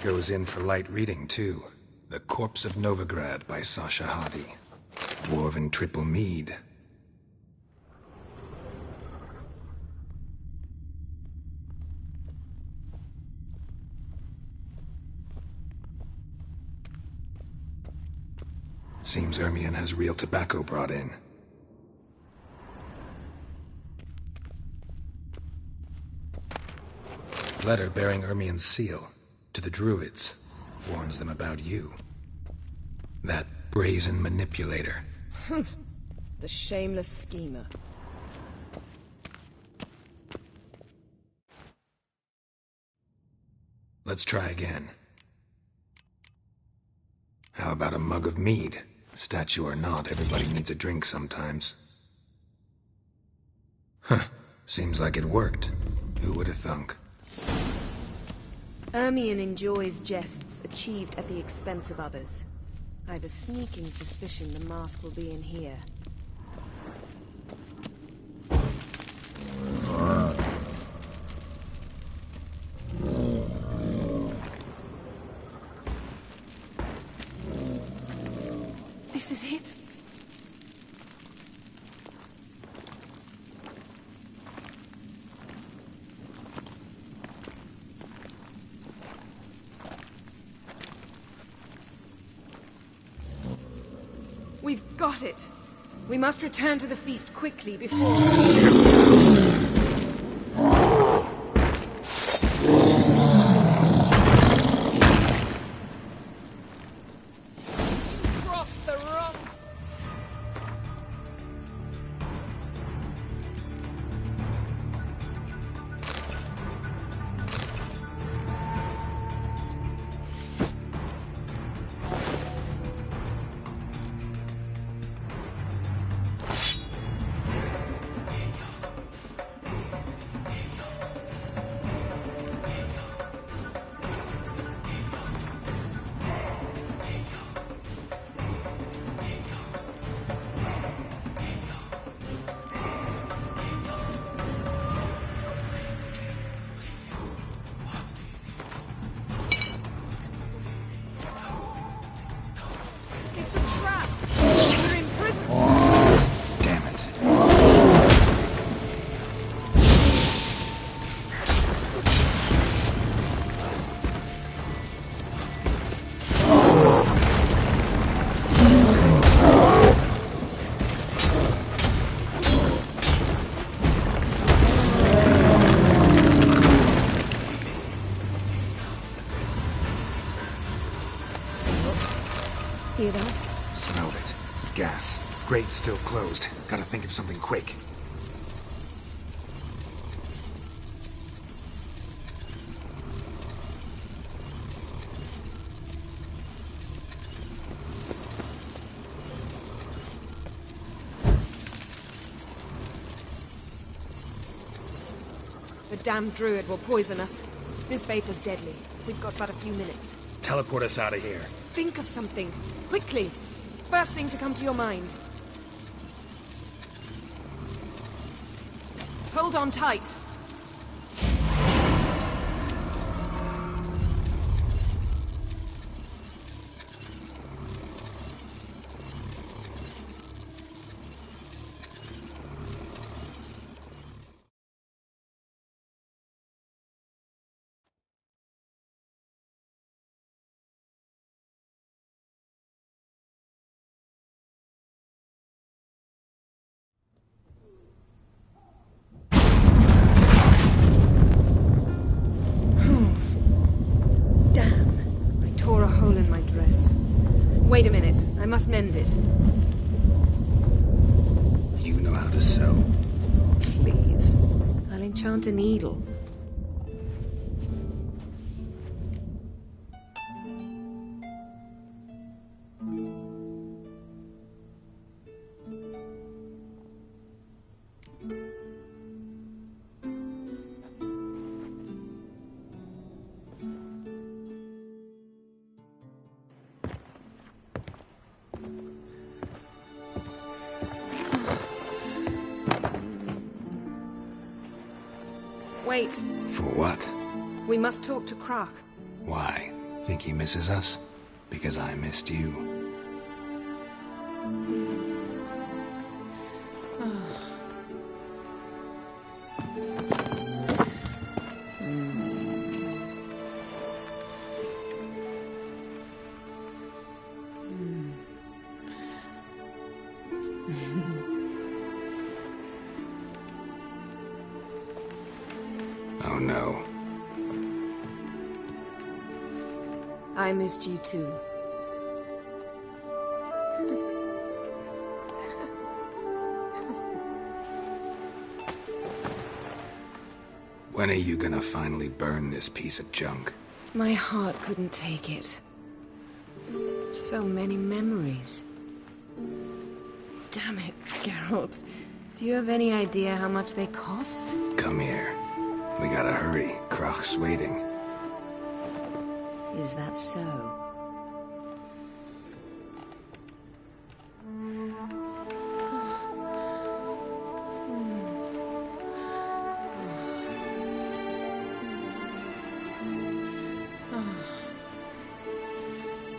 Goes in for light reading, too. The Corpse of Novigrad by Sasha Hadi. Dwarven triple mead. Seems Ermien has real tobacco brought in. Letter bearing Ermien's seal to the Druids. Warns them about you. That brazen manipulator. The shameless schemer. Let's try again. How about a mug of mead? Statue or not, everybody needs a drink sometimes. Seems like it worked. Who would have thunk? Ermion enjoys jests achieved at the expense of others. I've a sneaking suspicion the mask will be in here. This is it. We've got it. We must return to the feast quickly before... It's a trap! We're in prison! Damn it. Hear that? Smelled it. Gas. Grate's still closed. Gotta think of something quick. The damned druid will poison us. This vapor's deadly. We've got but a few minutes. Teleport us out of here. Think of something. Quickly. First thing to come to your mind. Hold on tight. Wait a minute. I must mend it. You know how to sew. Please. I'll enchant a needle. Wait. For what? We must talk to Croc. Why? Think he misses us? Because I missed you. Oh no. I missed you too. When are you gonna finally burn this piece of junk? My heart couldn't take it. So many memories. Damn it, Geralt. Do you have any idea how much they cost? Come here. We gotta hurry. Croc's waiting. Is that so?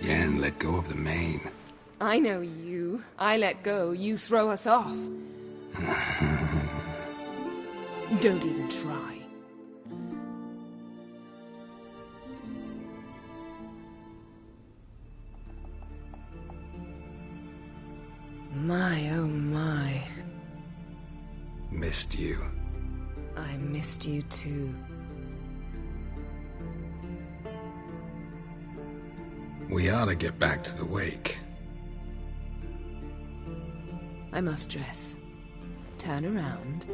Yen, let go of the mane. I know you. I let go, you throw us off. Don't even try. My, oh my. Missed you. I missed you too. We ought to get back to the wake. I must dress. Turn around.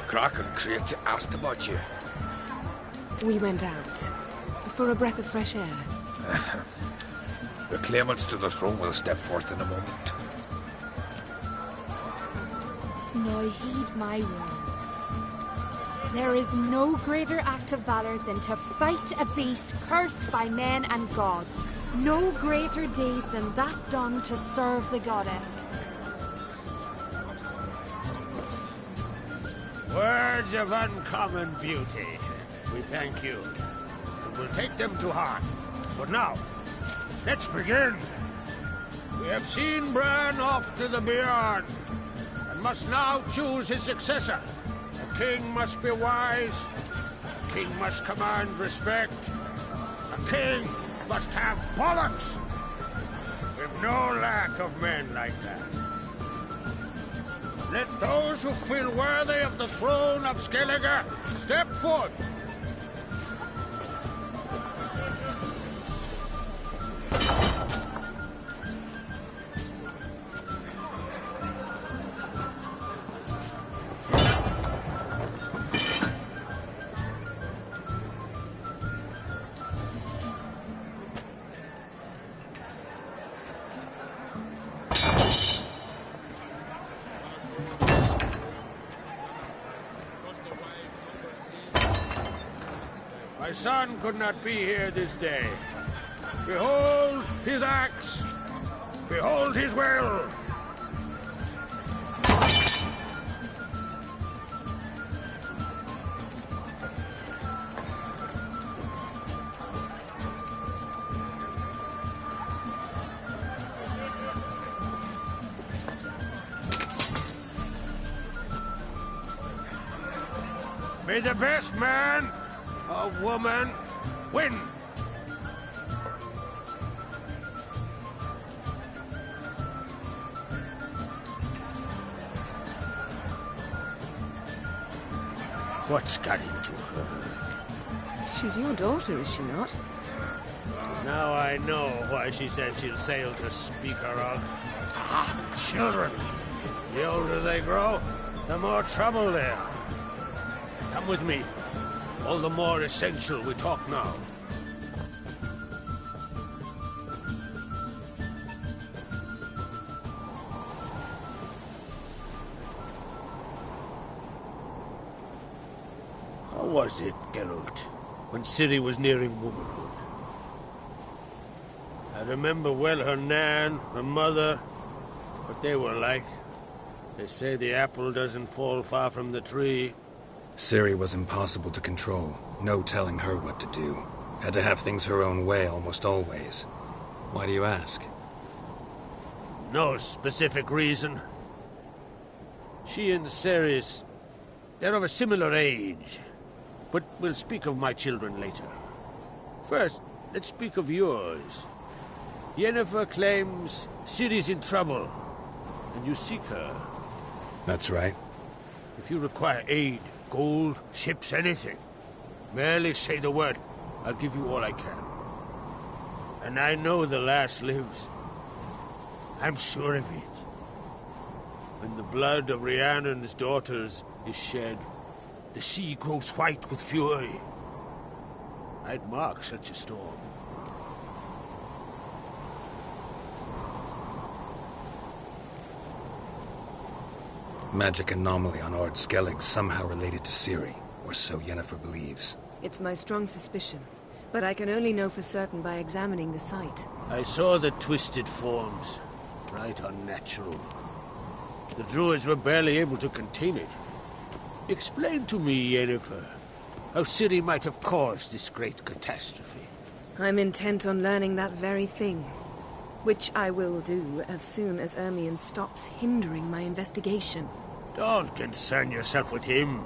Croc and Crate asked about you. We went out. For a breath of fresh air. The claimants to the throne will step forth in a moment. Now heed my words. There is no greater act of valor than to fight a beast cursed by men and gods. No greater deed than that done to serve the goddess. Words of uncommon beauty. We thank you, and we'll take them to heart. But now, let's begin. We have seen Bran off to the Beyond, and must now choose his successor. A king must be wise, a king must command respect, a king must have bollocks. We've no lack of men like that. Let those who feel worthy of the throne of Skellige step forth. My son could not be here this day. Behold his axe. Behold his will. May the best man or woman win. What's got into her? She's your daughter, is she not? Now I know why she said she'll sail to speak her of. Ah, children. The older they grow, the more trouble they are. Come with me. All the more essential we talk now. How was it, Geralt, when Ciri was nearing womanhood? I remember well her nan, her mother, what they were like. They say the apple doesn't fall far from the tree. Ciri was impossible to control. No telling her what to do. Had to have things her own way almost always. Why do you ask? No specific reason. She and Ceres, they're of a similar age. But we'll speak of my children later. First, let's speak of yours. Yennefer claims Ciri's in trouble, and you seek her. That's right. If you require aid, gold, ships, anything, merely say the word. I'll give you all I can. And I know the lass lives. I'm sure of it. When the blood of Rhiannon's daughters is shed, the sea grows white with fury. I'd mark such a storm. Magic anomaly on Ard Skellig somehow related to Ciri, or so Yennefer believes. It's my strong suspicion, but I can only know for certain by examining the site. I saw the twisted forms. Right unnatural. The druids were barely able to contain it. Explain to me, Yennefer, how Ciri might have caused this great catastrophe. I'm intent on learning that very thing, which I will do as soon as Ermion stops hindering my investigation. Don't concern yourself with him.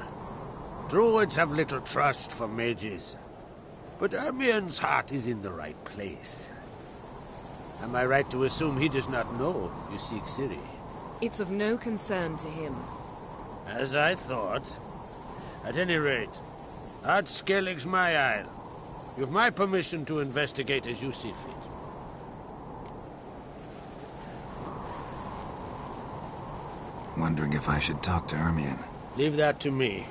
Druids have little trust for mages. But Ermion's heart is in the right place. Am I right to assume he does not know you seek Ciri? It's of no concern to him. As I thought. At any rate, Ard Skellig's my isle. You've my permission to investigate as you see fit. Wondering if I should talk to Ermion. Leave that to me.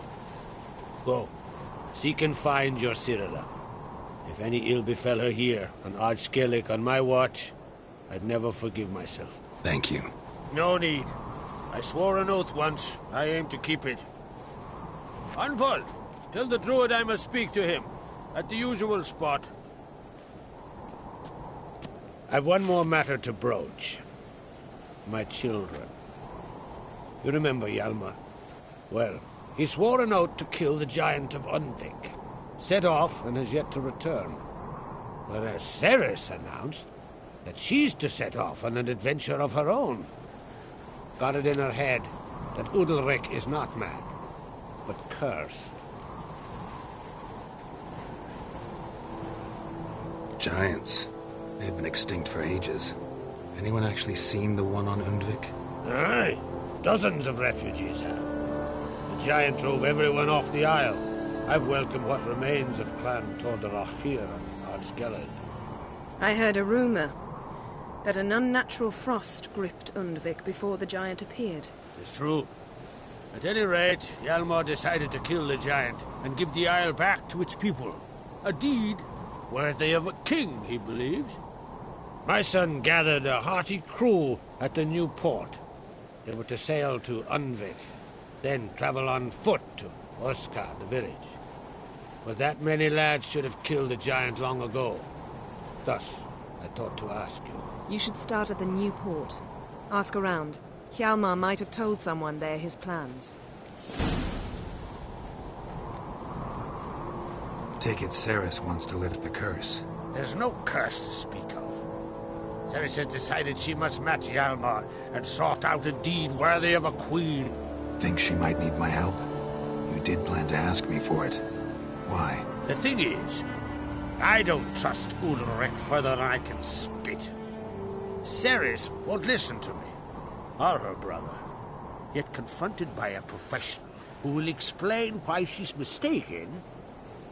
Go. Seek and find your Cyrilla. If any ill befell her here, on Ard Skellig on my watch, I'd never forgive myself. Thank you. No need. I swore an oath once. I aim to keep it. Unfold! Tell the druid I must speak to him. At the usual spot. I've one more matter to broach. My children. You remember Hjalmar? Well, he swore an oath to kill the giant of Undvik. Set off and has yet to return. Whereas Ceres announced that she's to set off on an adventure of her own. Got it in her head that Udalric is not mad, but cursed. Giants. They've been extinct for ages. Anyone actually seen the one on Undvik? Aye. Dozens of refugees have. The giant drove everyone off the isle. I've welcomed what remains of Clan Tordarach here on Ard Skellig. I heard a rumor that an unnatural frost gripped Undvik before the giant appeared. It's true. At any rate, Hjalmar decided to kill the giant and give the isle back to its people. A deed worthy of a king, he believes. My son gathered a hearty crew at the new port. They were to sail to Undvik, then travel on foot to Oskar, the village. But that many lads should have killed the giant long ago. Thus, I thought to ask you. You should start at the new port. Ask around. Hjalmar might have told someone there his plans. Take it Ceres wants to lift the curse. There's no curse to speak of. Ceres has decided she must match Hjalmar and sought out a deed worthy of a queen. Think she might need my help? You did plan to ask me for it. Why? The thing is, I don't trust Udalric further than I can spit. Ceres won't listen to me, or her brother. Yet confronted by a professional who will explain why she's mistaken,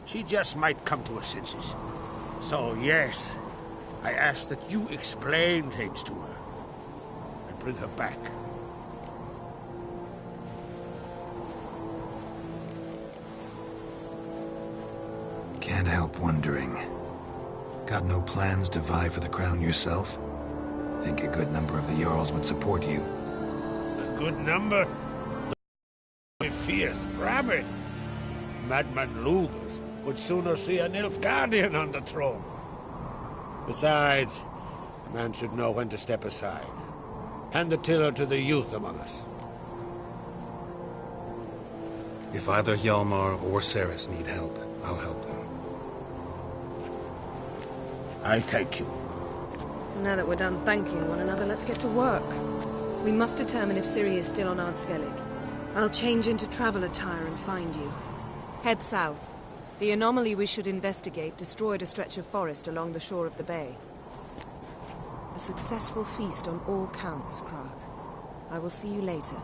she just might come to her senses. So yes, I ask that you explain things to her and bring her back. Can't help wondering. Got no plans to vie for the crown yourself? Think a good number of the Jarls would support you. A good number? The fierce rabbit. Madman Lugus would sooner see an Nilfgaardian on the throne. Besides, a man should know when to step aside. Hand the tiller to the youth among us. If either Hjalmar or Ceres need help, I'll help them. I thank you. Now that we're done thanking one another, let's get to work. We must determine if Ciri is still on Ard Skellig. I'll change into travel attire and find you. Head south. The anomaly we should investigate destroyed a stretch of forest along the shore of the bay. A successful feast on all counts, Krach. I will see you later.